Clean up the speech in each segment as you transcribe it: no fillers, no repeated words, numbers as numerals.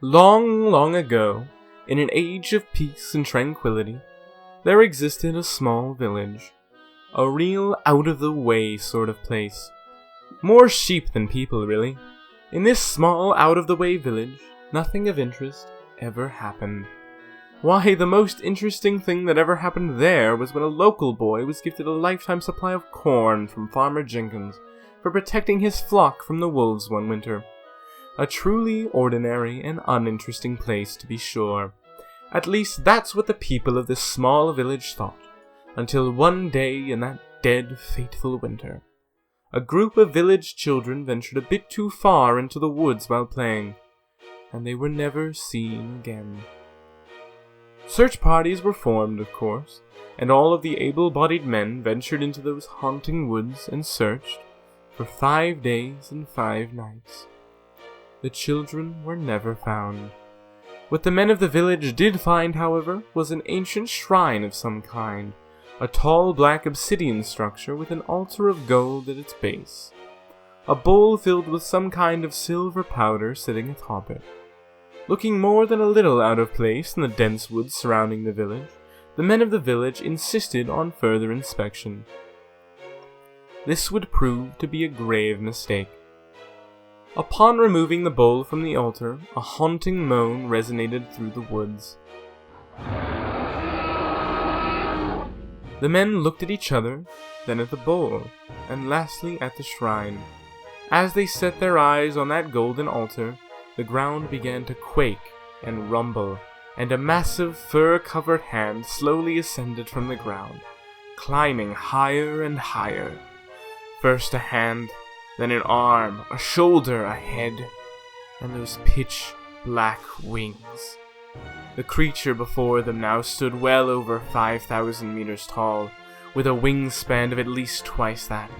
Long, long ago, in an age of peace and tranquility, there existed a small village. A real out-of-the-way sort of place. More sheep than people, really. In this small, out-of-the-way village, nothing of interest ever happened. Why, the most interesting thing that ever happened there was when a local boy was gifted a lifetime supply of corn from Farmer Jenkins for protecting his flock from the wolves one winter. A truly ordinary and uninteresting place, to be sure. At least that's what the people of this small village thought, until one day in that dead, fateful winter, a group of village children ventured a bit too far into the woods while playing, and they were never seen again. Search parties were formed, of course, and all of the able-bodied men ventured into those haunting woods and searched for 5 days and 5 nights. The children were never found. What the men of the village did find, however, was an ancient shrine of some kind, a tall black obsidian structure with an altar of gold at its base, a bowl filled with some kind of silver powder sitting atop it. Looking more than a little out of place in the dense woods surrounding the village, the men of the village insisted on further inspection. This would prove to be a grave mistake. Upon removing the bowl from the altar, a haunting moan resonated through the woods. The men looked at each other, then at the bowl, and lastly at the shrine. As they set their eyes on that golden altar, the ground began to quake and rumble, and a massive fur-covered hand slowly ascended from the ground, climbing higher and higher. First a hand, then an arm, a shoulder, a head, and those pitch-black wings. The creature before them now stood well over 5,000 meters tall, with a wingspan of at least twice that.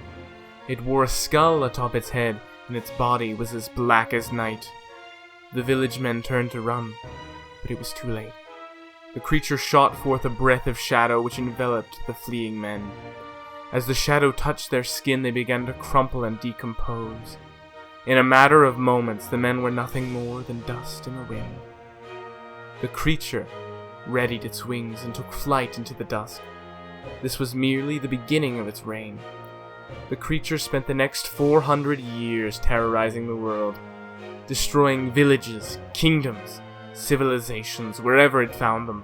It wore a skull atop its head, and its body was as black as night. The village men turned to run, but it was too late. The creature shot forth a breath of shadow which enveloped the fleeing men. As the shadow touched their skin, they began to crumple and decompose. In a matter of moments, the men were nothing more than dust in the wind. The creature readied its wings and took flight into the dusk. This was merely the beginning of its reign. The creature spent the next 400 years terrorizing the world, destroying villages, kingdoms, civilizations, wherever it found them.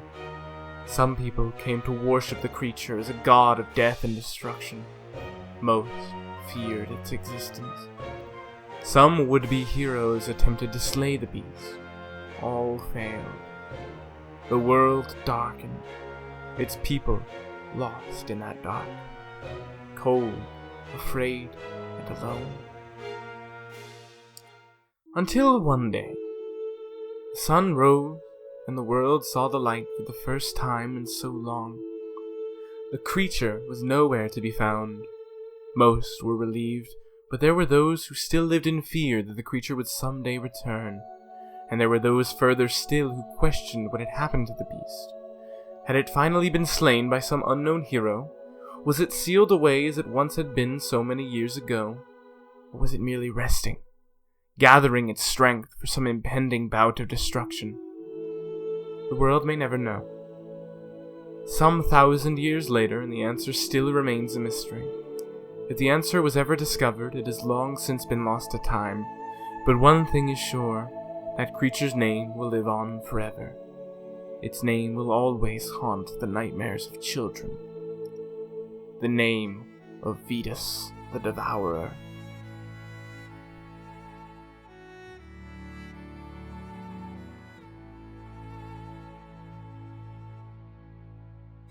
Some people came to worship the creature as a god of death and destruction. Most feared its existence. Some would-be heroes attempted to slay the beast. All failed. The world darkened, its people lost in that dark, cold, afraid, and alone. Until one day, the sun rose and the world saw the light for the first time in so long. The creature was nowhere to be found. Most were relieved, but there were those who still lived in fear that the creature would someday return, and there were those further still who questioned what had happened to the beast. Had it finally been slain by some unknown hero? Was it sealed away as it once had been so many years ago? Or was it merely resting, gathering its strength for some impending bout of destruction? The world may never know. Some 1,000 years later, and the answer still remains a mystery. If the answer was ever discovered, it has long since been lost to time. But one thing is sure, that creature's name will live on forever. Its name will always haunt the nightmares of children. The name of Viduus the Devourer.